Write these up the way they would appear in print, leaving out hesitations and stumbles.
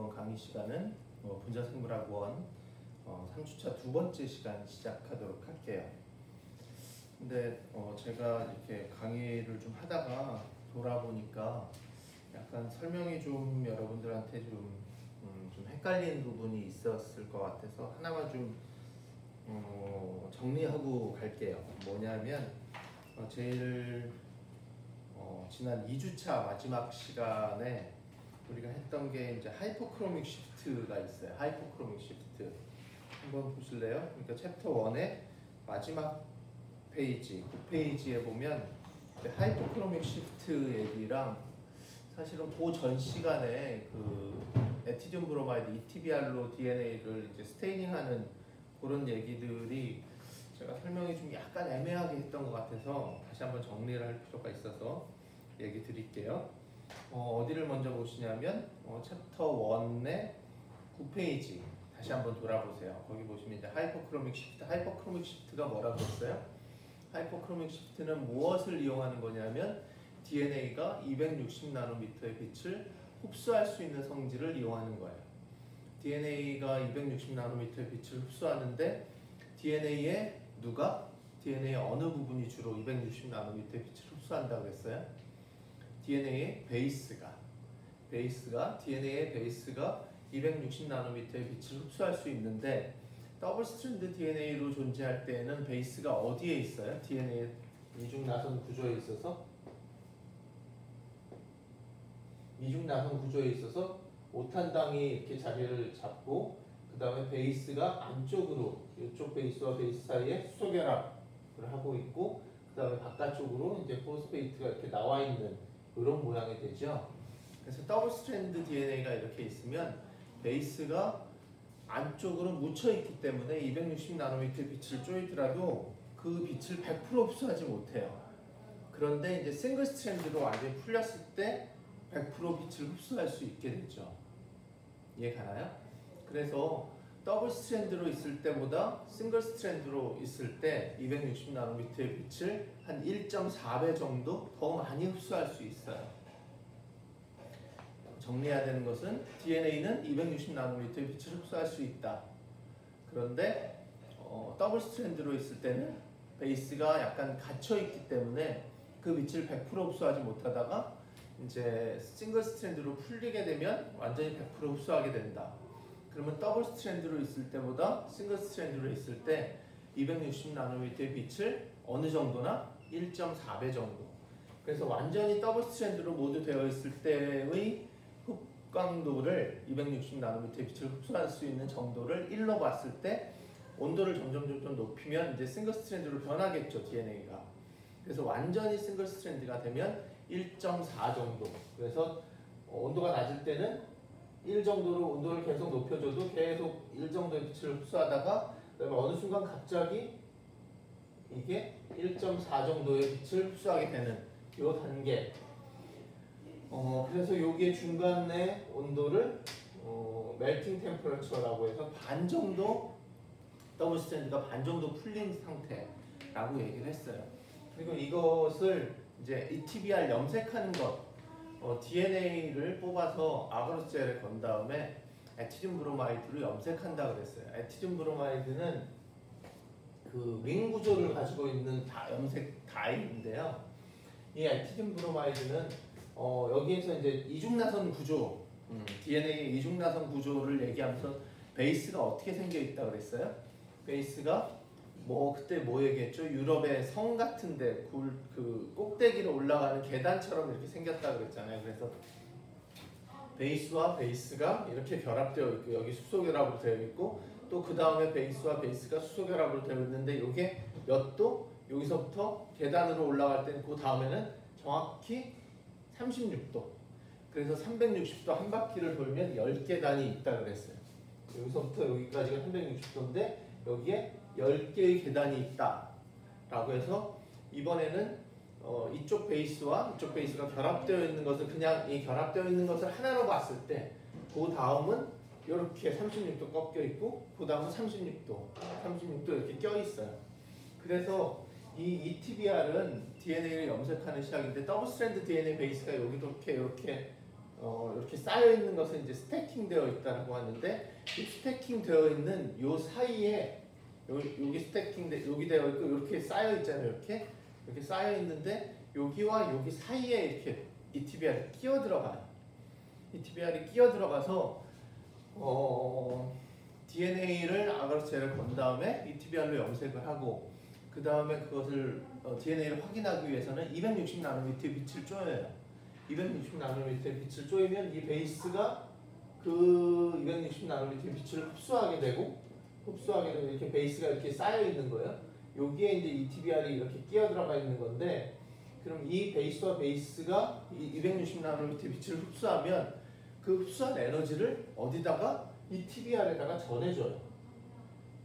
이번 강의 시간은 분자생물학 3주차 두 번째 시간 시작하도록 할게요. 근데 제가 이렇게 강의를 좀 하다가 돌아보니까 약간 설명이 좀 여러분들한테 좀 헷갈리는 부분이 있었을 것 같아서 하나만 좀 정리하고 갈게요. 뭐냐면 제일 지난 2주차 마지막 시간에 우리가 했던 게 이제 하이퍼크로믹 시프트가 있어요. 하이퍼크로믹 시프트 한번 보실래요? 그러니까 챕터 1의 마지막 페이지, 9페이지에 보면 하이퍼크로믹 시프트 얘기랑 사실은 그 전 시간에 그 에티듐 브로마이드 ETBR로 DNA를 이제 스테이닝하는 그런 얘기들이 제가 설명이 좀 약간 애매하게 했던 것 같아서 다시 한번 정리를 할 필요가 있어서 얘기 드릴게요. 어디를 먼저 보시냐면 챕터 1의 9페이지 다시 한번 돌아보세요. 거기 보시면 이제 하이퍼크로믹 시프트, 하이퍼크로믹 시프트가 뭐라고 했어요? 하이퍼크로믹 시프트는 무엇을 이용하는 거냐면 DNA가 260나노미터의 빛을 흡수할 수 있는 성질을 이용하는 거예요. DNA가 260나노미터의 빛을 흡수하는데 DNA의 DNA의 어느 부분이 주로 260나노미터의 빛을 흡수한다고 했어요? DNA의 DNA의 베이스가 260나노미터의 빛을 흡수할 수 있는데 더블 스트랜드 DNA로 존재할 때에는 베이스가 어디에 있어요? DNA 이중나선 구조에 있어서 오탄당이 이렇게 자리를 잡고 그 다음에 베이스가 안쪽으로 이쪽 베이스와 베이스 사이에 수소결합을 하고 있고 그 다음에 바깥쪽으로 이제 포스페이트가 이렇게 나와 있는 이런 모양이 되죠. 그래서 더블 스트랜드 DNA가 이렇게 있으면 베이스가 안쪽으로 묻혀 있기 때문에 260나노미터 빛을 쪼이더라도 그 빛을 100% 흡수하지 못해요. 그런데 이제 싱글 스트랜드로 완전히 풀렸을 때 100% 빛을 흡수할 수 있게 되죠. 이해 가나요? 그래서 더블 스트랜드로 있을 때보다 싱글 스트랜드로 있을 때 260나노미터의 빛을 한 1.4배 정도 더 많이 흡수할 수 있어요. 정리해야 되는 것은 DNA는 260나노미터의 빛을 흡수할 수 있다. 그런데 더블 스트랜드로 있을 때는 베이스가 약간 갇혀 있기 때문에 그 빛을 100% 흡수하지 못하다가 이제 싱글 스트랜드로 풀리게 되면 완전히 100% 흡수하게 된다. 그러면 더블 스트랜드로 있을 때보다 싱글 스트랜드로 있을 때 260나노미터의 빛을 어느 정도나 1.4배 정도. 그래서 완전히 더블 스트랜드로 모두 되어 있을 때의 흡광도를 260나노미터의 빛을 흡수할 수 있는 정도를 1로 봤을 때 온도를 점점 높이면 이제 싱글 스트랜드로 변하겠죠, DNA가. 그래서 완전히 싱글 스트랜드가 되면 1.4 정도. 그래서 온도가 낮을 때는 1 정도로 온도를 계속 높여줘도 계속 1 정도의 빛을 흡수하다가 그다음에 어느 순간 갑자기 이게 1.4 정도의 빛을 흡수하게 되는 이 단계. 그래서 여기에 중간에 온도를 멜팅 템퍼러처라고 해서 반 정도 더블 스트랜드가 반 정도 풀린 상태라고 얘기를 했어요. 그리고 이것을 이제 ETBR 염색하는 것, DNA를 뽑아서 아가로스젤에 건 다음에 에티듐 브로마이드로 염색한다 그랬어요. 에티듐 브로마이드는 그 링 구조를 가지고 있는 염색 다이인데요. 이 에티듐 브로마이드는 여기에서 이제 이중나선 구조, DNA의 이중나선 구조를 얘기하면서 베이스가 어떻게 생겨 있다 그랬어요? 베이스가 그때 뭐 얘기했죠? 유럽의 성 같은데 그 꼭대기로 올라가는 계단처럼 이렇게 생겼다 그랬잖아요. 그래서 베이스와 베이스가 이렇게 결합되어 있고 여기 수소 결합으로 되어 있고 또 그 다음에 베이스와 베이스가 수소 결합으로 되어 있는데 이게 몇 도? 여기서부터 계단으로 올라갈 때는 그 다음에는 정확히 36도. 그래서 360도 한 바퀴를 돌면 10계단이 있다 그랬어요. 여기서부터 여기까지가 360도인데 여기에 10개의 계단이 있다 라고 해서 이번에는 이쪽 베이스와 이쪽 베이스가 결합되어 있는 것을 그냥 이 결합되어 있는 것을 하나로 봤을 때 그 다음은 이렇게 36도 꺾여 있고 그 다음은 36도 이렇게 껴 있어요. 그래서 이 ETBR은 DNA를 염색하는 시작인데 더블 스트랜드 DNA 베이스가 여기 이렇게 이렇게 쌓여 있는 것은 이제 스태킹 되어 있다고 하는데, 이 스태킹 되어 있는 요 사이에 여기 스태킹 여기 되어 있고 이렇게 쌓여 있잖아요. 이렇게 쌓여 있는데 여기와 여기 사이에 이렇게 ETBR이 끼어 들어가요. ETBR이 끼어 들어가서 DNA를 아가로체를 건 다음에 ETBR로 염색을 하고, 그 다음에 그것을 DNA를 확인하기 위해서는 260 나노미터의 빛을 쪼여요. 260 나노미터의 빛을 쪼이면 이 베이스가 그 260 나노미터의 빛을 흡수하게 되고 이렇게 베이스가 이렇게 쌓여 있는 거예요. 여기에 이제 ETBR이 이렇게 끼어 들어가 있는 건데, 그럼 이 베이스와 베이스가 260 나노미터의 빛을 흡수하면 그 흡수한 에너지를 어디다가 ETBR에다가 전해줘요.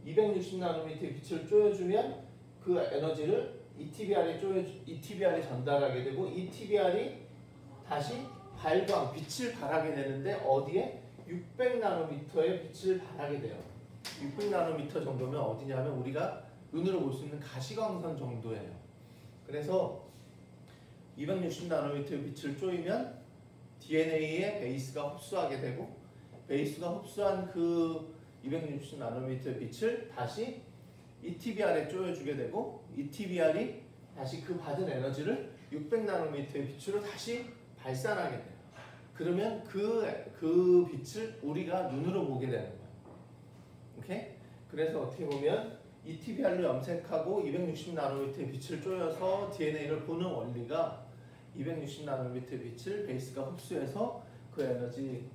260 나노미터의 빛을 쪼여주면 그 에너지를 ETBR에 전달하게 되고, ETBR이 다시 발광, 빛을 발하게 되는데 어디에? 600 나노미터의 빛을 발하게 돼요. 600 나노미터 정도면 어디냐면 우리가 눈으로 볼 수 있는 가시광선 정도예요. 그래서 260 나노미터의 빛을 쪼이면 DNA의 베이스가 흡수하게 되고, 베이스가 흡수한 그 260 나노미터의 빛을 다시 ETBR에 쪼여주게 되고, ETBR이 다시 그 받은 에너지를 600 나노미터의 빛으로 다시 발산하게 돼요. 그러면 그 빛을 우리가 눈으로 보게 되는 거예요. 오케이? 그래서 어떻게 보면 ETBR로 염색하고 260 나노미터의 빛을 쪼여서 DNA를 보는 원리가 260 나노미터의 빛을 베이스가 흡수해서 그 에너지,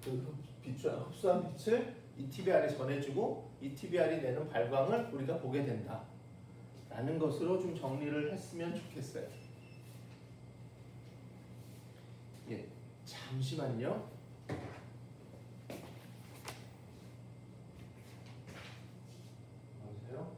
흡수한 빛을 ETBR에 전해주고 ETBR이 내는 발광을 우리가 보게 된다 라는 것으로 좀 정리를 했으면 좋겠어요. 예, 잠시만요. 여보세요?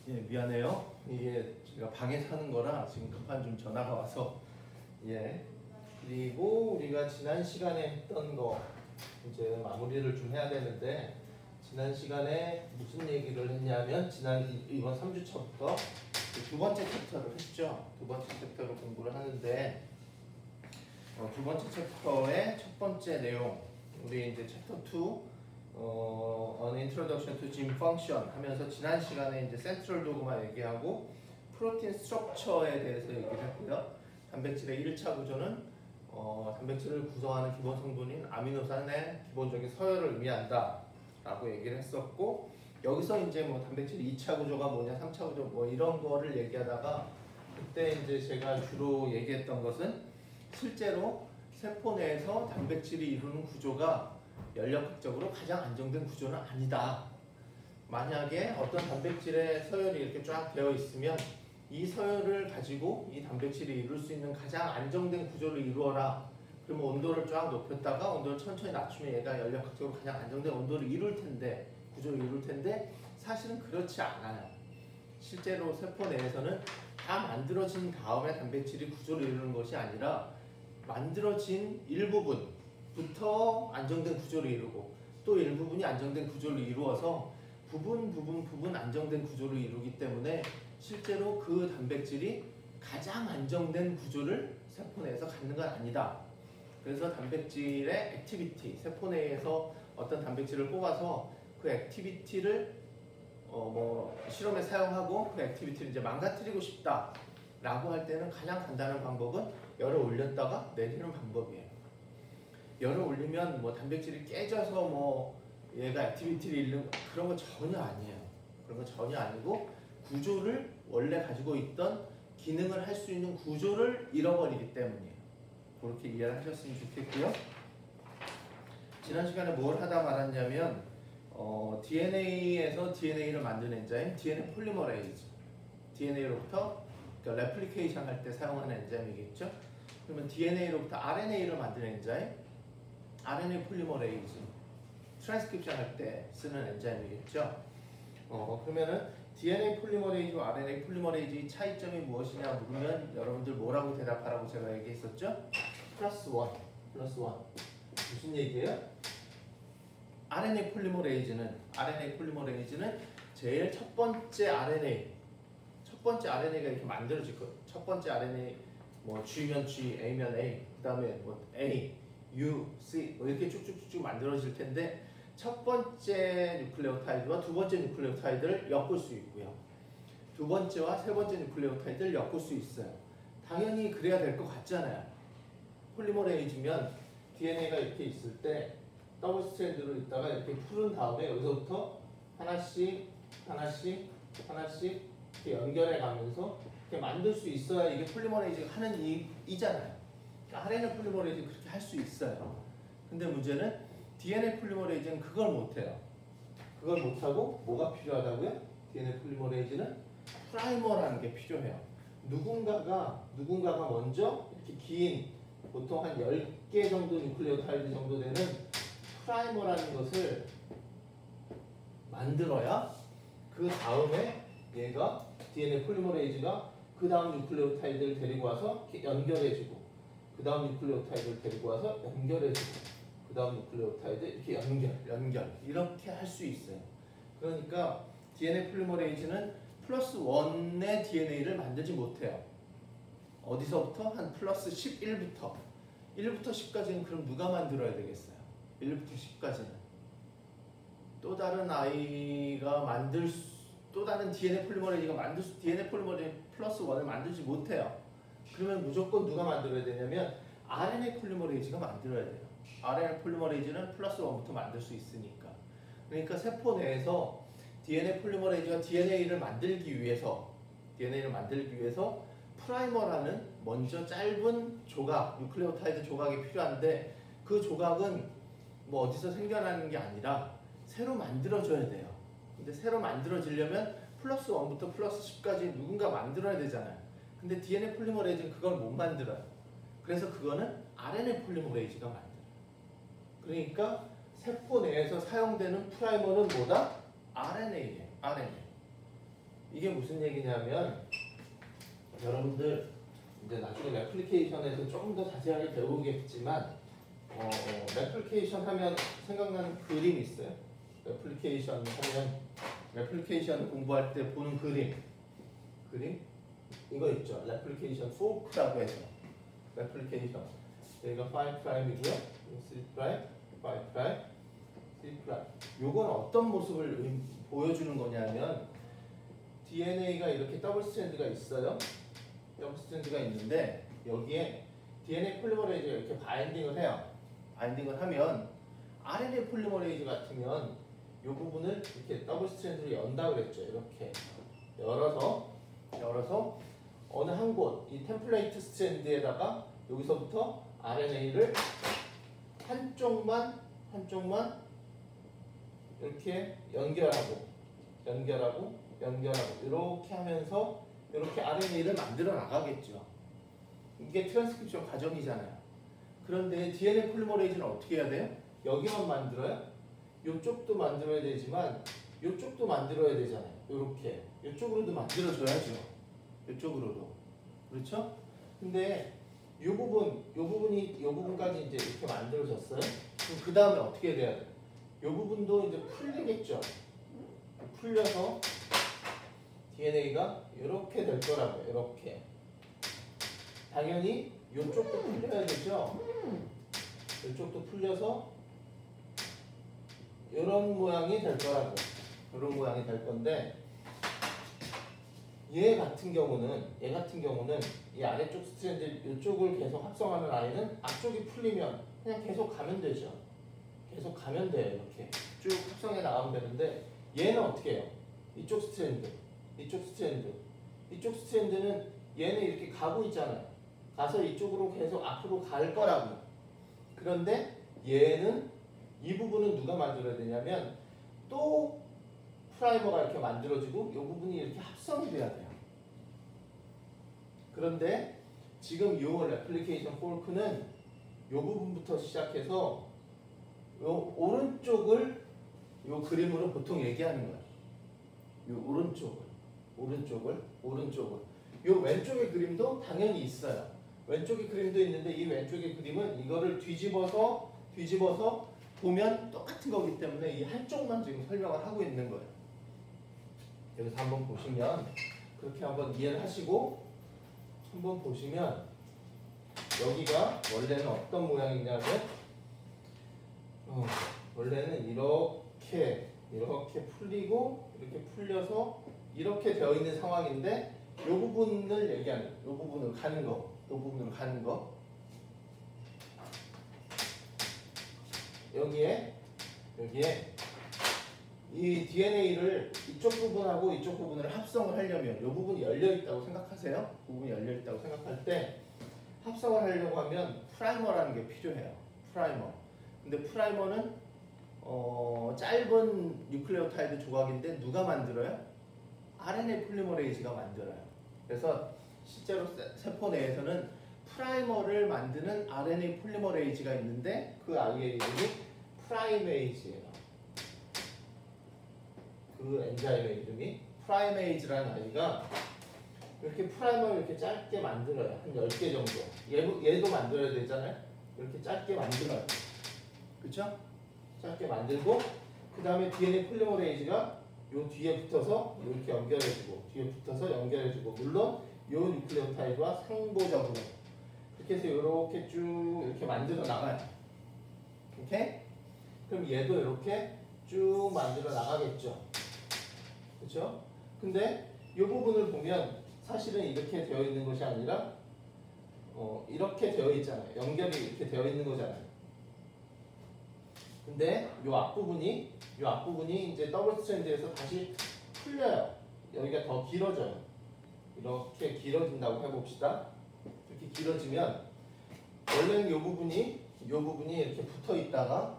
예, 미안해요. 이게 제가 방에 사는 거라 지금 급한 좀 전화가 와서. 예. 그리고 우리가 지난 시간에 했던 거 이제 마무리를 좀 해야 되는데, 지난 시간에 무슨 얘기를 했냐면, 이번 3주차부터 두 번째 챕터를 했죠. 두 번째 챕터를 공부를 하는데, 두 번째 챕터의 첫 번째 내용, 우리 이제 챕터 2 An Introduction to Gene Function 하면서 지난 시간에 이제 센트럴 도그마 얘기하고 프로틴 스트럭처에 대해서 얘기를 했고요. 단백질의 1차 구조는 단백질을 구성하는 기본 성분인 아미노산의 기본적인 서열을 의미한다 라고 얘기를 했었고, 여기서 이제 뭐 단백질 2차 구조가 뭐냐, 3차 구조 뭐 이런 거를 얘기하다가, 그때 이제 제가 주로 얘기했던 것은 실제로 세포 내에서 단백질이 이루는 구조가 연력학적으로 가장 안정된 구조는 아니다. 만약에 어떤 단백질의 서열이 이렇게 쫙 되어 있으면 이 서열을 가지고 이 단백질이 이룰 수 있는 가장 안정된 구조를 이루어라. 그러면 온도를 쫙 높였다가 온도를 천천히 낮추면 얘가 연력학적으로 가장 안정된 온도를 이룰 텐데, 구조를 이룰 텐데, 사실은 그렇지 않아요. 실제로 세포 내에서는 다 만들어진 다음에 단백질이 구조를 이루는 것이 아니라 만들어진 일부분부터 안정된 구조를 이루고 또 일부분이 안정된 구조를 이루어서 부분 안정된 구조를 이루기 때문에 실제로 그 단백질이 가장 안정된 구조를 세포 내에서 갖는 건 아니다. 그래서 단백질의 액티비티, 세포 내에서 어떤 단백질을 뽑아서 그 액티비티를 실험에 사용하고 그 액티비티를 이제 망가뜨리고 싶다라고 할 때는 가장 간단한 방법은 열을 올렸다가 내리는 방법이에요. 열을 올리면 뭐 단백질이 깨져서 얘가 액티비티를 잃는 그런 거 전혀 아니에요. 그런 거 전혀 아니고 구조를 원래 가지고 있던 기능을 할 수 있는 구조를 잃어버리기 때문이에요. 그렇게 이해를 하셨으면 좋겠고요. 지난 시간에 뭘 하다 말았냐면 DNA에서 DNA를 만드는 엔자임 DNA 폴리머레이즈, DNA로부터 그러니까 레플리케이션 할 때 사용하는 엔자임이겠죠. 그러면 DNA로부터 RNA를 만드는 엔자임, RNA 폴리머레이즈, 트랜스크립션 할 때 쓰는 엔자임이겠죠. 그러면은 DNA 폴리머레이즈와 RNA 폴리머레이즈의 차이점이 무엇이냐 물으면 여러분들 뭐라고 대답하라고 제가 얘기했었죠? 플러스 원. 무슨 얘기예요? RNA 폴리머레이즈는 제일 첫 번째 RNA가 이렇게 만들어질 거예요. 첫 번째 RNA 뭐 G면 G, A면 A, 그다음에 뭐 A, U, C 뭐 이렇게 쭉쭉쭉 만들어질 텐데 첫 번째 뉴클레오타이드와 두 번째 뉴클레오타이드를 엮을 수 있고요. 두 번째와 세 번째 뉴클레오타이드를 엮을 수 있어요. 당연히 그래야 될 것 같잖아요. 폴리머레이즈면 DNA가 이렇게 있을 때 더블 스트랜드로 있다가 이렇게 풀은 다음에 여기서부터 하나씩 이렇게 연결해 가면서 이렇게 만들 수 있어야 이게 폴리머레이즈가 하는 일이잖아요. 그러니까 RNA 폴리머레이즈 그렇게 할 수 있어요. 근데 문제는 DNA 폴리머레이즈는 그걸 못해요. 그걸 못하고 뭐가 필요하다고요? DNA 폴리머레이즈는 프라이머라는 게 필요해요. 누군가가 먼저 이렇게 긴 보통 한 10개 정도 뉴클레오타이드 정도 되는 프라이머라는 것을 만들어야 그 다음에 얘가 DNA 폴리머레이즈가 그 다음 뉴클레오타이드를 데리고 와서 이렇게 연결해주고 그 다음 뉴클레오타이드를 데리고 와서 연결해주고 그 다음 뉴클레오타이드 이렇게 연결 이렇게 할 수 있어요. 그러니까 DNA 폴리머레이즈는 플러스 1의 DNA를 만들지 못해요. 어디서부터? 한 플러스 11부터 1부터 10까지는 그럼 누가 만들어야 되겠어요? 1부터 10까지는 또 다른 아이가 또 다른 DNA 폴리머레이즈가 DNA 폴리머레이즈 플러스 1을 만들지 못해요. 그러면 무조건 누가 만들어야 되냐면 RNA 폴리머레이즈가 만들어야 돼요. RNA 폴리머레이즈는 플러스 1부터 만들 수 있으니까. 그러니까 세포 내에서 DNA 폴리머레이즈가 DNA를 만들기 위해서 프라이머라는 먼저 짧은 조각, 뉴클레오타이드 조각이 필요한데 그 조각은 뭐 어디서 생겨나는 게 아니라 새로 만들어져야 돼요. 근데 새로 만들어지려면 플러스 1부터 플러스 10까지 누군가 만들어야 되잖아요. 근데 DNA 폴리머레이즈는 그걸 못 만들어요. 그래서 그거는 RNA 폴리머레이즈가 만들어요. 그러니까 세포 내에서 사용되는 프라이머는 뭐다? RNA예요. RNA. 이게 무슨 얘기냐면 여러분들 이제 나중에 레플리케이션에서 조금 더 자세하게 배우겠지만 레플리케이션 하면 생각나는 그림 있어요. 레플리케이션 공부할 때 보는 그림 이거 있죠. 레플리케이션 포크라고 해서 레플리케이션 여기가 5'이고요 3', 5', 3'. 요건 어떤 모습을 보여주는 거냐면 DNA가 이렇게 더블 스트랜드가 있어요. 더블 스트랜드가 있는데 여기에 DNA 폴리머레이즈가 이렇게 바인딩을 해요. 바인딩을 하면 RNA 폴리머레이즈 같으면 이 부분을 이렇게 더블 스트랜드로 연다 그랬죠. 이렇게 열어서 어느 한 곳 이 템플레이트 스트랜드에다가 여기서부터 RNA를 한쪽만 이렇게 연결하고 이렇게 하면서 이렇게 RNA를 만들어 나가겠죠. 이게 트랜스크립션 과정이잖아요. 그런데 DNA 폴리머레이즈는 어떻게 해야 돼요? 여기만 만들어요? 이쪽도 만들어야 되지만 이쪽도 만들어야 되잖아요. 이렇게 이쪽으로도 만들어줘야죠. 이쪽으로도 그렇죠? 근데 이 부분까지 이제 이렇게 만들어졌어요. 그럼 그 다음에 어떻게 돼야 돼? 이 부분도 이제 풀리겠죠. 풀려서 DNA가 이렇게 될 거라고요. 이렇게 당연히 이쪽도 풀려야 되죠. 이쪽도 풀려서 이런 모양이 될 거라고. 이런 모양이 될 건데 얘 같은 경우는 이 아래쪽 스트랜드 이쪽을 계속 합성하는 아이는 앞쪽이 풀리면 그냥 계속 가면 되죠. 계속 가면 돼요. 이렇게 쭉 합성해 나가면 되는데 얘는 어떻게 해요? 이쪽 스트랜드는 얘는 이렇게 가고 있잖아요. 가서 이쪽으로 계속 앞으로 갈 거라고. 그런데 얘는 이 부분은 누가 만들어야 되냐면 또 프라이머가 이렇게 만들어지고 이 부분이 이렇게 합성이 돼야 돼요. 그런데 지금 이 레플리케이션 포크는 이 부분부터 시작해서 요 오른쪽을 요 그림으로 보통 얘기하는 거야. 요 오른쪽을 요 왼쪽의 그림도 당연히 있어요. 왼쪽의 그림도 있는데 이 왼쪽의 그림은 이거를 뒤집어서 보면 똑같은 거기 때문에 이 한쪽만 지금 설명을 하고 있는 거예요. 여기서 한번 보시면 그렇게 한번 이해를 하시고 한번 보시면 여기가 원래는 어떤 모양이냐면 원래는 이렇게 풀리고 이렇게 풀려서 이렇게 되어 있는 상황인데 이 부분을 얘기하는, 이 부분을 가는 거, 여기에 이 DNA를 이쪽 부분하고 이쪽 부분을 합성을 하려면 이 부분이 열려 있다고 생각하세요? 부분이 열려 있다고 생각할 때 합성을 하려고 하면 프라이머라는 게 필요해요. 프라이머. 근데 프라이머는 짧은 뉴클레오타이드 조각인데 누가 만들어요? RNA 폴리머레이즈가 만들어요. 그래서 실제로 세포 내에서는 프라이머를 만드는 RNA 폴리머레이즈가 있는데 그 아이의 이름이 프라이메이즈예요. 그 엔자임의 이름이 프라이메이즈라는 아이가 이렇게 프라이머를 이렇게 짧게 만들어요. 한 10개 정도. 얘도 만들어야 되잖아요. 이렇게 짧게 만들어요. 그쵸? 짧게 만들고 그 다음에 DNA 폴리머레이즈가 요 뒤에 붙어서 이렇게 연결해주고 물론 요 뉴클레오타이드와 상보적으로 이렇게 해서 이렇게 쭉 이렇게 만들어 나가요. 오케이? 그럼 얘도 이렇게 쭉 만들어 나가겠죠. 그렇죠? 근데 이 부분을 보면 사실은 이렇게 되어 있는 것이 아니라 이렇게 되어 있잖아요. 연결이 이렇게 되어 있는 거잖아요. 근데 이 앞부분이 이제 더블 스트랜드에서 다시 풀려요. 여기가 더 길어져요. 이렇게 길어진다고 해봅시다. 이렇게 길어지면 원래는 이 부분이 이렇게 붙어 있다가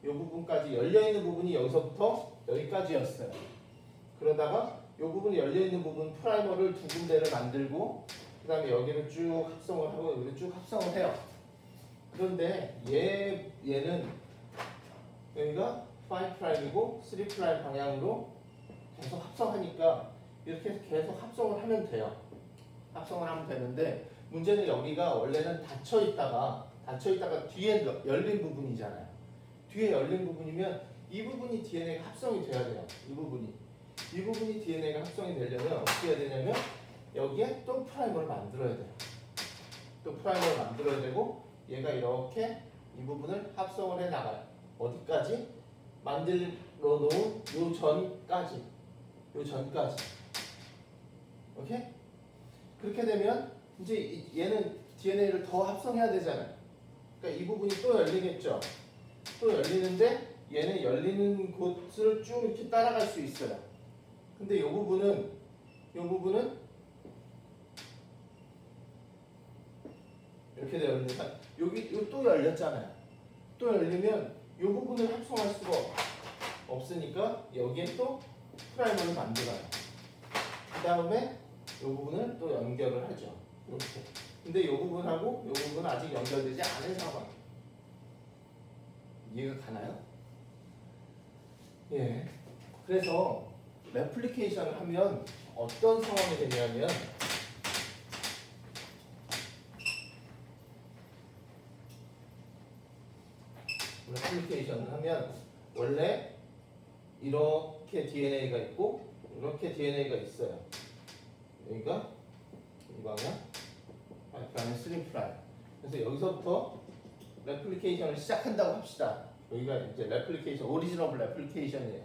이 부분까지 열려 있는 부분이 여기서부터 여기까지였어요. 그러다가 이 부분이 열려 있는 부분 프라이머를 두 군데를 만들고 그 다음에 여기를 쭉 합성을 하고 여기를 쭉 합성을 해요. 그런데 얘는 여기가 5'이고 3' 방향으로 계속 합성하니까 이렇게 해서 계속 합성을 하면 돼요. 합성을 하면 되는데 문제는 여기가 원래는 닫혀 있다가 뒤에 열린 부분이잖아요. 뒤에 열린 부분이면 이 부분이 DNA가 합성이 돼야 돼요. 이 부분이 DNA가 합성이 되려면 어떻게 해야 되냐면 여기에 또 프라이머를 만들어야 돼요. 또 프라이머를 만들어야 되고 얘가 이렇게 이 부분을 합성을 해 나가요. 어디까지? 만들어 놓은 요 전까지. 오케이? 그렇게 되면 이제 얘는 DNA를 더 합성해야 되잖아요. 그러니까 이 부분이 또 열리겠죠. 또 열리는데 얘는 열리는 곳을 쭉 이렇게 따라갈 수 있어요. 근데 이 부분은 이렇게 되어 있는 여기 또 열렸잖아요. 또 열리면 이 부분을 합성할 수가 없으니까 여기에 또 프라이머를 만들어요. 그 다음에 이 부분을 또 연결을 하죠. 이렇게. 근데 이 부분하고 이 부분은 아직 연결되지 않은 상황. 이해가 가나요? 예. 그래서 레플리케이션을 하면 어떤 상황이 되냐면 레플리케이션을 하면 원래 이렇게 DNA가 있고 이렇게 DNA가 있어요. 여기가 이 방향, 그다음에 3'. 그래서 여기서부터 레플리케이션을 시작한다고 합시다. 여기가 이제 레플리케이션, 오리지널 레플리케이션이에요.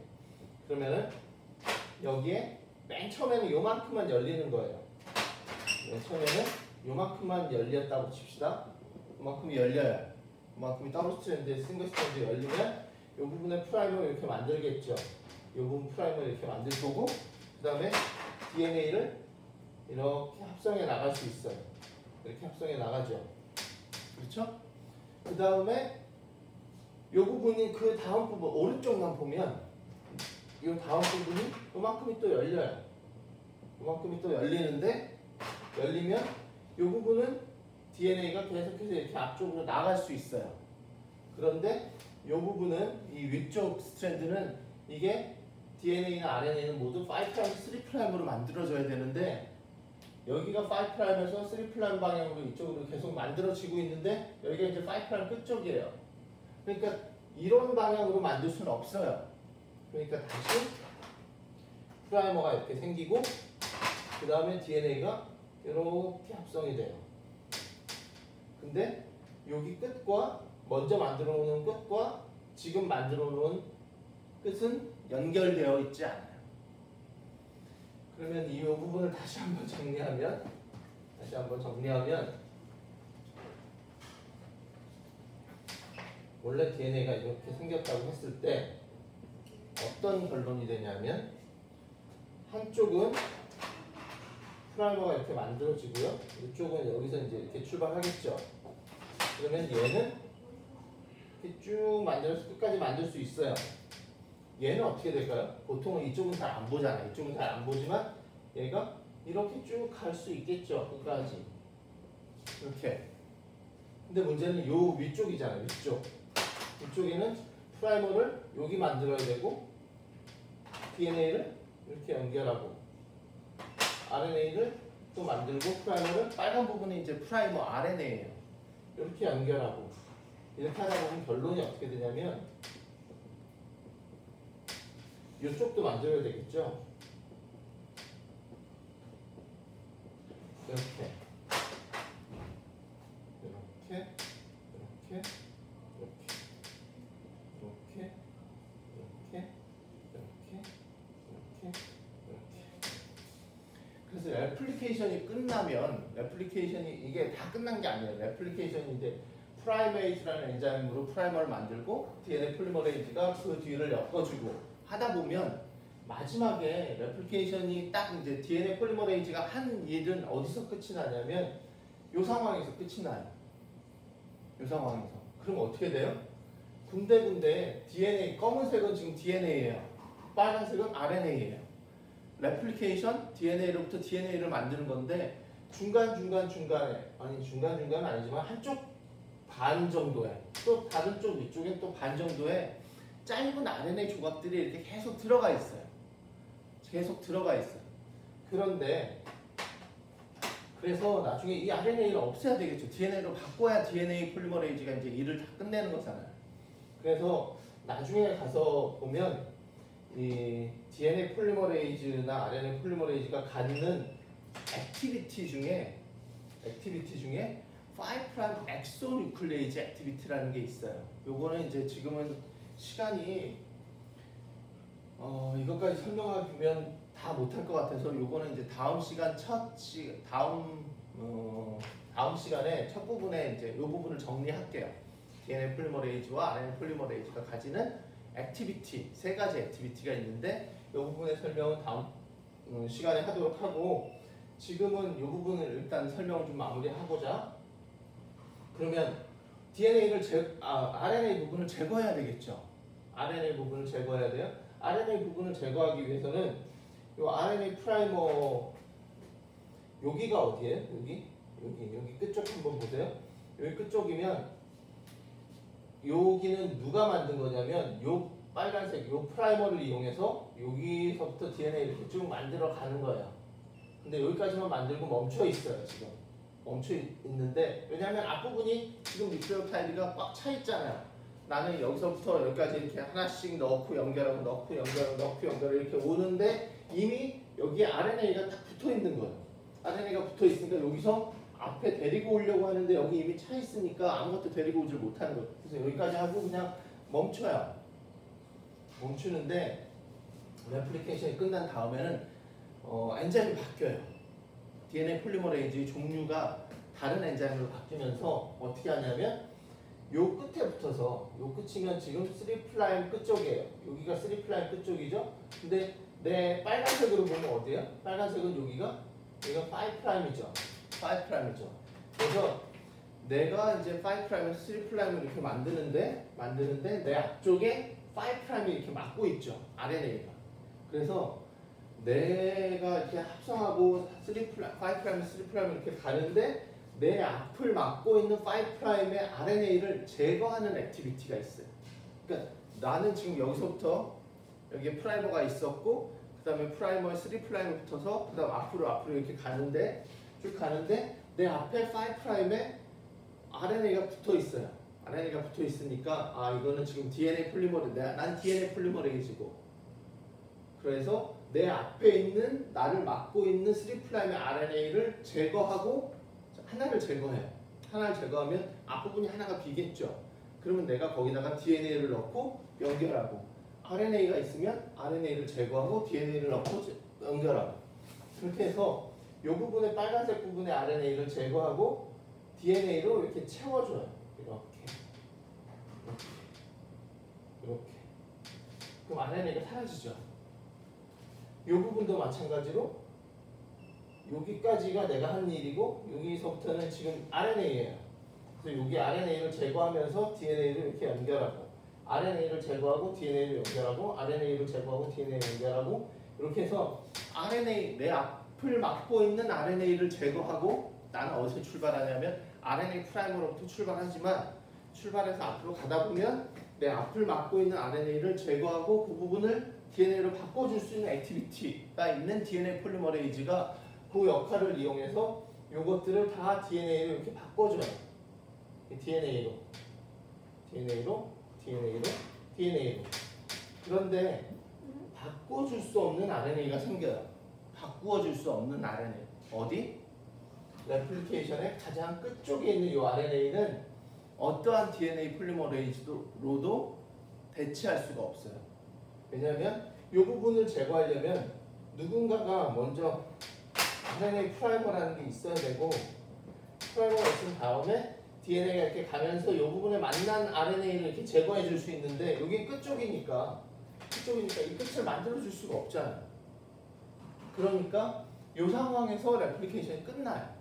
그러면은 여기에 맨 처음에는 요만큼만 열리는 거예요. 맨 처음에는 요만큼만 열렸다고 칩시다. 요만큼이 열려요. 요만큼이 더블 스트랜드, 싱글 스트랜드 열리면 이 부분에 프라이머 이렇게 만들겠죠. 이 부분 프라이머 이렇게 만들 거고 그 다음에 DNA를 이렇게 합성해 나갈 수 있어요. 이렇게 합성해 나가죠. 그렇죠? 그 다음에 이 부분이 그 다음 부분 오른쪽만 보면 이 다음 부분이 요만큼이 또 열려요. 요만큼이 또 열리는데 열리면 이 부분은 DNA가 계속해서 이렇게 앞쪽으로 나갈 수 있어요. 그런데 이 부분은 이 위쪽 스트랜드는 이게 DNA나 RNA는 모두 5', 3'으로 만들어져야 되는데 여기가 5'에서 3' 방향으로 이쪽으로 계속 만들어지고 있는데 여기가 이제 5' 끝쪽이에요. 그러니까 이런 방향으로 만들 수는 없어요. 그러니까 다시 프라이머가 이렇게 생기고 그 다음에 DNA가 이렇게 합성이 돼요. 근데 여기 끝과 먼저 만들어 놓은 끝과 지금 만들어 놓은 끝은 연결되어 있지 않아요. 그러면 이 부분을 다시 한번 정리하면 원래 DNA가 이렇게 생겼다고 했을 때 어떤 결론이 되냐면 한쪽은 프라이머가 이렇게 만들어지고요. 이쪽은 여기서 이제 이렇게 출발하겠죠. 그러면 얘는 이렇게 쭉 만들어서 끝까지 만들 수 있어요. 얘는 어떻게 될까요? 보통은 이쪽은 잘 안 보잖아요. 이쪽은 잘 안 보지만 얘가 이렇게 쭉 갈 수 있겠죠. 끝까지. 이렇게. 근데 문제는 요 위쪽이잖아요. 위쪽. 이쪽에는 프라이머를 여기 만들어야 되고 DNA를 이렇게 연결하고 RNA를 또 만들고 프라이머를 빨간 부분이 이제 프라이머 RNA예요. 이렇게 연결하고 이렇게 하다 보면 결론이 어떻게 되냐면 이쪽도 만들어야 되겠죠. 이렇게 이렇게 이렇게 이렇게 이렇게 이렇게 이렇게 그래서 레플리케이션이 끝나면 레플리케이션이 이게 다 끝난 게 아니에요. 레플리케이션이 이제 프라이메이즈라는 엔자임으로 프라이머를 만들고 DNA 폴리머레이즈가 그 뒤를 엮어주고 하다 보면 마지막에 레플리케이션이 딱 이제 DNA 폴리머레이즈가 한 일은 어디서 끝이 나냐면 이 상황에서 끝이 나요. 이 상황에서. 그럼 어떻게 돼요? 군데군데 DNA, 검은색은 지금 DNA예요. 빨간색은 RNA예요. 레플리케이션, DNA로부터 DNA를 만드는 건데 중간중간에 아니 중간중간은 아니지만 한쪽 반 정도에 또 다른 쪽 위쪽엔 또 반 정도에 짧은 RNA 조각들이 이렇게 계속 들어가 있어요. 계속 들어가 있어요. 그런데 그래서 나중에 이 RNA를 없애야 되겠죠. DNA로 바꿔야 DNA 폴리머레이즈가 이제 일을 다 끝내는 거잖아요. 그래서 나중에 가서 보면 이 DNA 폴리머레이즈나 RNA 폴리머레이즈가 갖는 액티비티 중에 5' 엑소뉴클레이즈 액티비티라는 게 있어요. 요거는 이제 지금은 시간이 이것까지 설명하면 다 못할 것 같아서 요거는 이제 다음 시간에 첫 부분에 이제 요 부분을 정리할게요. DNA 폴리머레이즈와 RNA 폴리머레이즈가 가지는 액티비티, 세 가지 액티비티가 있는데 이 부분의 설명은 다음 시간에 하도록 하고 지금은 이 부분을 일단 설명을 좀 마무리하고자 그러면 RNA 부분을 제거해야 되겠죠. RNA 부분을 제거해야 돼요. RNA 부분을 제거하기 위해서는 이 RNA 프라이머 여기가 어디예요? 여기 끝쪽 한번 보세요. 여기 끝쪽이면 여기는 누가 만든 거냐면 요 빨간색 요 프라이머를 이용해서 여기서부터 DNA를 이렇게 쭉 만들어 가는 거예요. 근데 여기까지만 만들고 멈춰 있어요. 지금 멈춰 있는데 왜냐하면 앞부분이 지금 뉴클레오타이드가 꽉 차 있잖아요. 나는 여기서부터 여기까지 이렇게 하나씩 넣고 연결하고 넣고 이렇게 오는데 이미 여기에 RNA가 딱 붙어 있는 거예요. RNA가 붙어 있으니까 여기서 앞에 데리고 오려고 하는데 여기 이미 차 있으니까 아무것도 데리고 오질 못하는 거예요. 그래서 여기까지 하고 그냥 멈춰요. 멈추는데 레플리케이션이 끝난 다음에는 엔자임이 바뀌어요. DNA 폴리머레이즈의 종류가 다른 엔자임으로 바뀌면서 어떻게 하냐면 요 끝에 붙어서 요 끝이면 지금 3' 끝쪽이에요. 여기가 3' 끝쪽이죠. 근데 내 빨간색으로 보면 어디예요? 빨간색은 여기가 5'이죠. 5'이죠. 그래서 내가 이제 5'에서 3'을 이렇게 만드는데 내 앞쪽에 5'이 이렇게 막고 있죠. RNA가. 그래서 내가 이렇게 합성하고 5', 3' 이렇게 가는데 내 앞을 막고 있는 5'의 RNA를 제거하는 액티비티가 있어요. 그러니까 나는 지금 여기서부터 여기에 프라이머가 있었고 그 다음에 프라이머에 3'이 붙어서 그 다음 앞으로 이렇게 가는데 쭉 가는데 내 앞에 5'에 RNA가 붙어 있어요. RNA가 붙어 있으니까 아 이거는 지금 DNA 폴리머레이즈, 난 DNA 폴리머레이즈고 그래서 내 앞에 있는 나를 막고 있는 3'의 RNA를 제거하고 하나를 제거해요. 하나를 제거하면 앞부분이 하나가 비겠죠. 그러면 내가 거기다가 DNA를 넣고 연결하고 RNA가 있으면 RNA를 제거하고 DNA를 넣고 연결하고 그렇게 해서 이 부분에 빨간색 부분의 RNA를 제거하고 DNA로 이렇게 채워줘요. 이렇게. 그럼 RNA가 사라지죠. 이 부분도 마찬가지로 여기까지가 내가 한 일이고 여기서부터는 지금 RNA예요. 그래서 여기 RNA를 제거하면서 DNA를 이렇게 연결하고 RNA를 제거하고 DNA를 연결하고 RNA를 제거하고 DNA를 연결하고 이렇게 해서 RNA 내 앞을 막고 있는 RNA를 제거하고 나는 어디서 출발하냐면 RNA 프라이머로부터 출발하지만 출발해서 앞으로 가다 보면 내 앞을 막고 있는 RNA를 제거하고 그 부분을 DNA로 바꿔줄 수 있는 액티비티가 있는 DNA 폴리머레이즈가 그 역할을 이용해서 이것들을 다 DNA로 이렇게 바꿔줘요. DNA로. 그런데 바꿔줄 수 없는 RNA가 생겨요. 바꾸어줄 수 없는 RNA. 어디? 레플리케이션의 가장 끝쪽에 있는 이 RNA는 어떠한 DNA 폴리머레이즈로도 대체할 수가 없어요. 왜냐하면 이 부분을 제거하려면 누군가가 먼저 RNA 프라이머라는 게 있어야 되고 프라이머가 있은 다음에 DNA가 이렇게 가면서 이 부분에 만난 RNA를 이렇게 제거해 줄 수 있는데 여기 끝쪽이니까 이 끝을 만들어 줄 수가 없잖아요. 그러니까 이 상황에서 레플리케이션이 끝나요.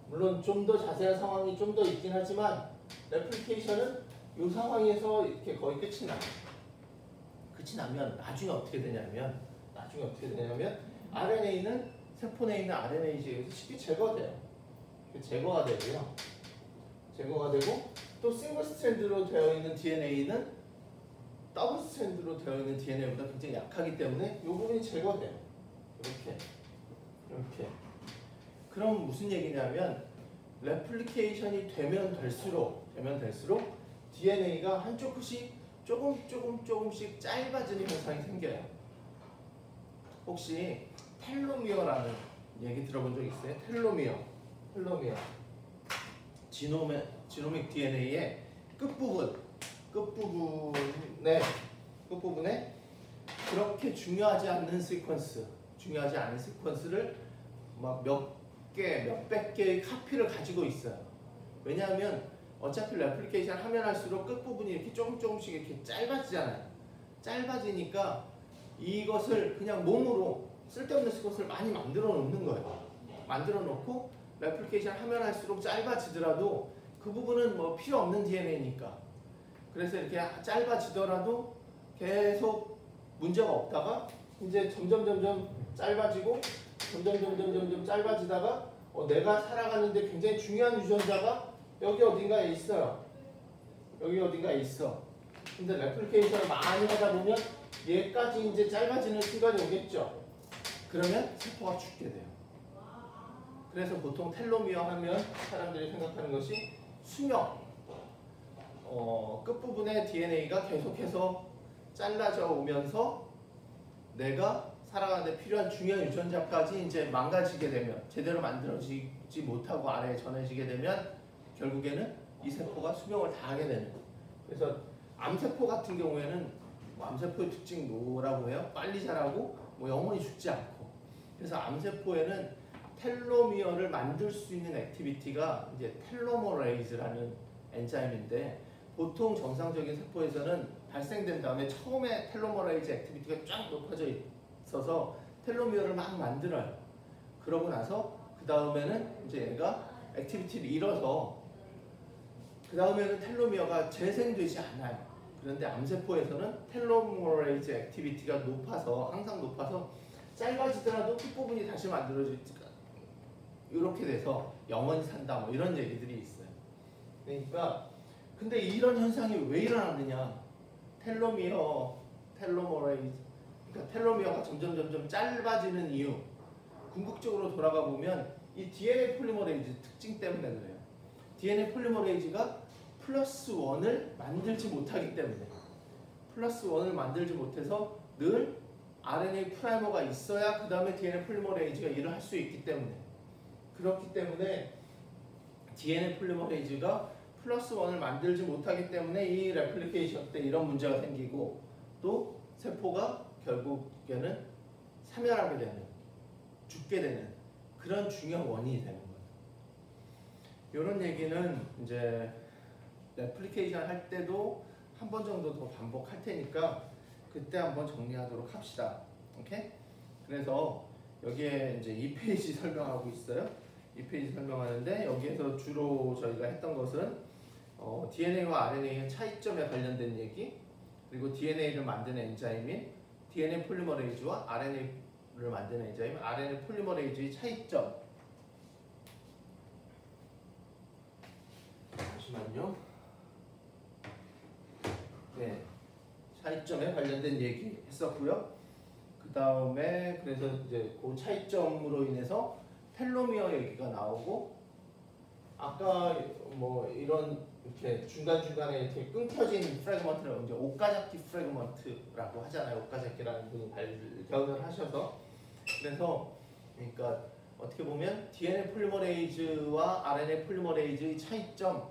물론 좀 더 자세한 상황이 좀 더 있긴 하지만 레플리케이션은 이 상황에서 이렇게 거의 끝이 나요. 끝이 나면 나중에 어떻게 되냐면 RNA는 세포 내에 있는 RNA에서 쉽게 제거돼요. 제거가 되고요. 제거가 되고 또 싱글 스트랜드로 되어 있는 DNA는 더블 스트랜드로 되어 있는 DNA보다 굉장히 약하기 때문에 이 부분이 제거돼요. 이렇게. 그럼 무슨 얘기냐면 레플리케이션이 되면 될수록 DNA가 한쪽 끝이 조금씩 짧아지는 현상이 생겨요. 혹시 텔로미어라는 얘기 들어본 적 있어요? 텔로미어. 지노믹 DNA의 끝부분에 그렇게 중요하지 않은 시퀀스를 막 몇백 개의 카피를 가지고 있어요. 왜냐하면 어차피 레플리케이션 하면 할수록 끝부분이 이렇게 조금씩 이렇게 짧아지잖아요. 짧아지니까 이것을 그냥 몸으로 쓸데없는 것을 많이 만들어 놓는 거예요. 만들어 놓고 레플리케이션 하면 할수록 짧아지더라도 그 부분은 뭐 필요 없는 DNA니까 그래서 이렇게 짧아지더라도 계속 문제가 없다가 이제 점점 짧아지고 점점 짧아지다가 내가 살아가는데 굉장히 중요한 유전자가 여기 어딘가에 있어요. 근데 레플리케이션을 많이 하다 보면 얘까지 이제 짧아지는 순간이 오겠죠. 그러면 세포가 죽게 돼요. 그래서 보통 텔로미어 하면 사람들이 생각하는 것이 수명. 끝부분의 DNA가 계속해서 잘라져 오면서 내가 살아가는데 필요한 중요한 유전자까지 이제 망가지게 되면 제대로 만들어지지 못하고 아래에 전해지게 되면 결국에는 이 세포가 수명을 다하게 되는 거예요. 그래서 암세포 같은 경우에는 암세포의 특징 뭐라고 해요? 빨리 자라고 영원히 죽지 않고. 그래서 암세포에는 텔로미어를 만들 수 있는 액티비티가 이제 텔로머레이즈라는 엔자임인데 보통 정상적인 세포에서는 발생된 다음에 처음에 텔로머레이즈 액티비티가 쫙 높아져 있어서 텔로미어를 막 만들어요. 그러고 나서 그 다음에는 이제 얘가 액티비티를 잃어서 그 다음에는 텔로미어가 재생되지 않아요. 그런데 암세포에서는 텔로메레이즈 액티비티가 높아서 항상 높아서 짧아지더라도 끝부분이 다시 만들어지니까 이렇게 돼서 영원히 산다 뭐 이런 얘기들이 있어요. 그러니까 근데 이런 현상이 왜 일어나느냐? 텔로메레이즈 그러니까 텔로미어가 점점 짧아지는 이유 궁극적으로 돌아가 보면 이 DNA 폴리머레이즈 특징 때문에 그래요. DNA 폴리머레이즈가 플러스 1을 만들지 못하기 때문에 플러스 1을 만들지 못해서 늘 RNA 프라이머가 있어야 그 다음에 DNA 폴리머레이즈가 일을 할 수 있기 때문에 그렇기 때문에 DNA 폴리머레이즈가 플러스 1을 만들지 못하기 때문에 이 레플리케이션 때 이런 문제가 생기고 또 세포가 결국에는 사멸하게 되는 죽게 되는 그런 중요한 원인이 되는 거예요. 이런 얘기는 이제 레플리케이션 할 때도 한 번 정도 더 반복할 테니까 그때 한번 정리하도록 합시다. 오케이? 그래서 여기에 이제 2페이지 설명하고 있어요. 2페이지 설명하는데 여기에서 주로 저희가 했던 것은 DNA와 RNA의 차이점에 관련된 얘기 그리고 DNA를 만드는 엔자임인 DNA 폴리머레이즈와 RNA를 만드는 엔자임 RNA 폴리머레이즈의 차이점 잠시만요. 네, 차이점에 관련된 얘기 했었고요. 그 다음에 그래서 이제 그 차이점으로 인해서 텔로미어 얘기가 나오고 아까 뭐 이런 이렇게 중간중간에 이렇게 끊겨진 프래그먼트를 이제 오카자키 프래그먼트라고 하잖아요. 오카자키라는 분이 발견을 하셔서 그래서 그러니까 어떻게 보면 DNA 폴리머레이즈와 RNA 폴리머레이즈의 차이점이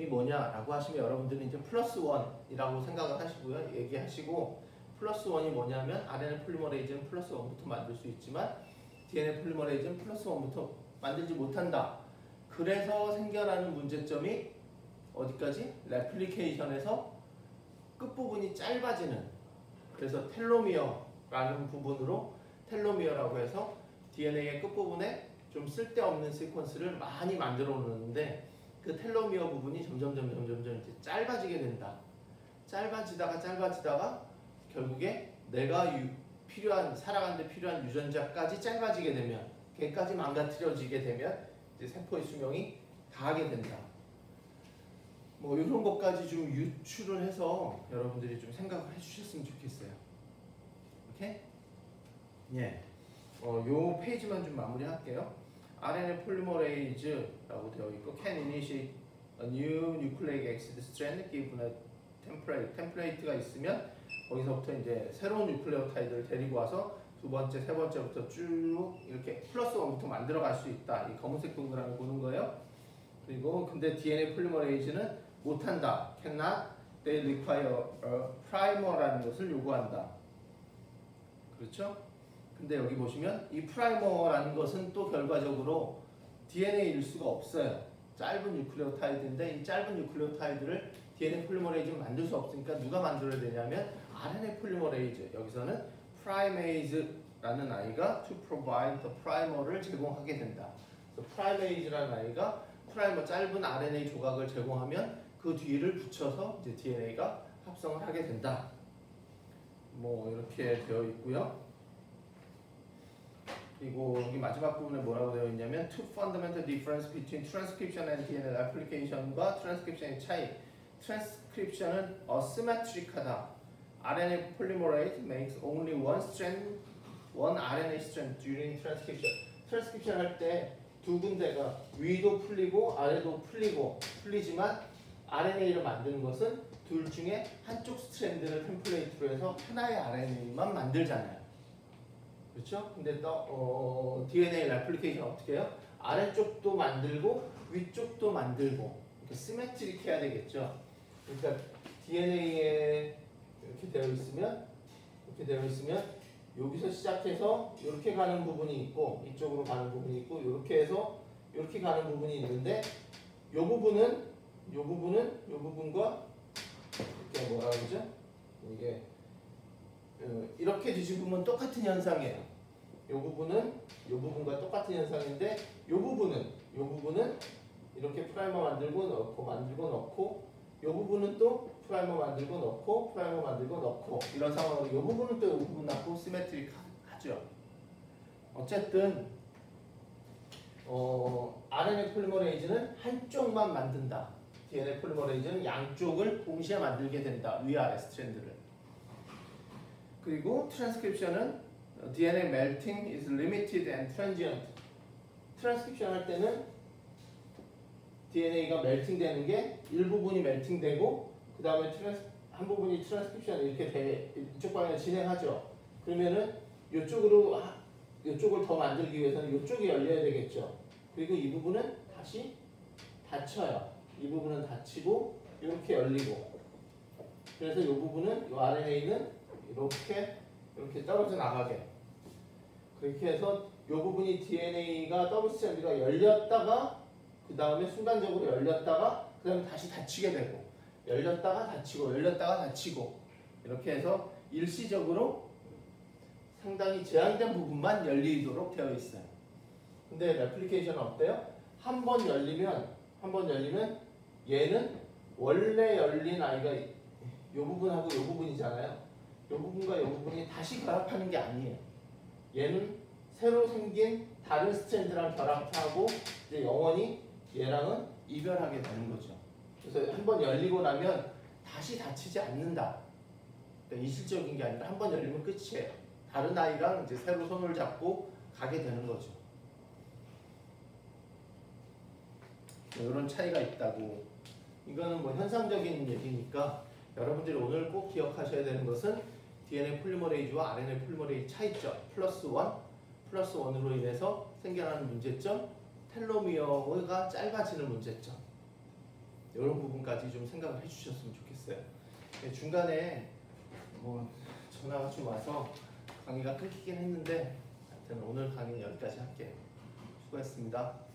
뭐냐라고 하시면 여러분들은 이제 플러스 1이라고 생각을 하시고요. 얘기하시고 플러스 1이 뭐냐면 RNA 폴리머레이즈는 플러스 1부터 만들 수 있지만 DNA 폴리머레이즈는 플러스 1부터 만들지 못한다. 그래서 생겨나는 문제점이 어디까지? 레플리케이션에서 끝부분이 짧아지는 그래서 텔로미어라는 부분으로 텔로미어라고 해서 DNA의 끝부분에 좀 쓸데없는 시퀀스를 많이 만들어 놓는데 그 텔로미어 부분이 점점 이제 짧아지게 된다. 짧아지다가 결국에 내가 필요한 살아가는 데 필요한 유전자까지 짧아지게 되면 걔까지 망가뜨려지게 되면 이제 세포의 수명이 다하게 된다. 뭐 이런 것까지 좀 유추를 해서 여러분들이 좀 생각을 해주셨으면 좋겠어요. 오케이? 예. 요 페이지만 좀 마무리할게요. RNA 폴리머레이즈라고 되어 있고 can initiate a new nucleic acid strand given a template. 템플레이트가 있으면 거기서부터 이제 새로운 뉴클레오타이드를 데리고 와서 두 번째, 세 번째부터 쭉 이렇게 플러스 1부터 만들어 갈 수 있다. 이 검은색 동그라미 보는 거예요. 그리고 근데 DNA 폴리머레이즈는 못한다. cannot, they require a primer라는 것을 요구한다. 그렇죠? 근데 여기 보시면 이 프라이머라는 것은 또 결과적으로 DNA일 수가 없어요. 짧은 뉴클레오타이드인데 이 짧은 뉴클레오타이드를 DNA 폴리머레이즈는 만들 수 없으니까 누가 만들어야 되냐면 RNA 폴리머레이즈. 여기서는 프라이메이즈라는 아이가 to provide the primer를 제공하게 된다. 그래서 프라이메이즈라는 아이가 프라이머 짧은 RNA 조각을 제공하면 그 뒤를 붙여서 이제 DNA가 합성을 하게 된다. 뭐 이렇게 되어 있고요. 그리고 여기 마지막 부분에 뭐라고 되어 있냐면 two fundamental difference between transcription and DNA replication과 transcription의 차이. transcription은 asymmetric하다. RNA polymerase makes only one RNA strand during transcription. transcription 할 때 두 군데가 위도 풀리고 아래도 풀리지만 RNA를 만드는 것은 둘 중에 한쪽 스트랜드를 템플레이트로 해서 하나의 RNA만 만들잖아요. 그렇죠? 근데 또 DNA 레플리케이션 어떻게 해요? 아래쪽도 만들고 위쪽도 만들고 이렇게 시메트릭 해야 되겠죠. 그러니까 DNA에 이렇게 되어 있으면 여기서 시작해서 이렇게 가는 부분이 있고 이쪽으로 가는 부분이 있고 이렇게 해서 이렇게 가는 부분이 있는데 이 부분과 이렇게 뭐라 그러죠? 이게 이렇게 뒤집으면 똑같은 현상이에요. 이 부분과 똑같은 현상인데 이 부분은 이렇게 프라이머 만들고 넣고 이 부분은 또 프라이머 만들고 넣고 프라이머 만들고 넣고 이런 상황으로 이 부분은 또 이 부분 낳고 시메트릭하죠. 어쨌든 RNA 폴리머레이즈는 한쪽만 만든다. DNA 폴리머레이즈는 양쪽을 동시에 만들게 된다. 위아래 스트랜드를. 그리고 트랜스크립션은 DNA melting is limited and transient. 트랜스크립션 할 때는 DNA가 멜팅 되는 게 일부분이 멜팅 되고 그 다음에 한 부분이 트랜스크립션 이렇게 이쪽 방향으로 진행하죠. 그러면은 이쪽을 더 만들기 위해서는 이쪽이 열려야 되겠죠. 그리고 이 부분은 다시 닫혀요. 이 부분은 닫히고 이렇게 열리고. 그래서 이 부분은 이 RNA는 이렇게 떨어져 나가게. 그렇게 해서 이 부분이 DNA가 더블 스트랜드가 열렸다가 그 다음에 순간적으로 열렸다가 그 다음에 다시 닫히게 되고 열렸다가 닫히고 열렸다가 닫히고 이렇게 해서 일시적으로 상당히 제한된 부분만 열리도록 되어 있어요. 근데 레플리케이션은 어때요? 한 번 열리면 얘는 원래 열린 아이가 이 부분하고 이 부분이잖아요. 이 부분과 이 부분이 다시 결합하는 게 아니에요. 얘는 새로 생긴 다른 스트랜드랑 결합하고 이제 영원히 얘랑은 이별하게 되는 거죠. 그래서 한 번 열리고 나면 다시 닫히지 않는다. 그러니까 이실적인 게 아니라 한 번 열리면 끝이에요. 다른 아이랑 이제 새로 손을 잡고 가게 되는 거죠. 이런 차이가 있다고. 이거는 뭐 현상적인 얘기니까 여러분들이 오늘 꼭 기억하셔야 되는 것은 DNA 폴리머레이즈와 RNA 폴리머레이즈 차이점 플러스 1으로 인해서 생겨나는 문제점, 텔로미어가 짧아지는 문제점, 이런 부분까지 좀 생각을 해주셨으면 좋겠어요. 중간에 뭐 전화가 좀 와서 강의가 끊기긴 했는데 하여튼 오늘 강의는 여기까지 할게요. 수고했습니다.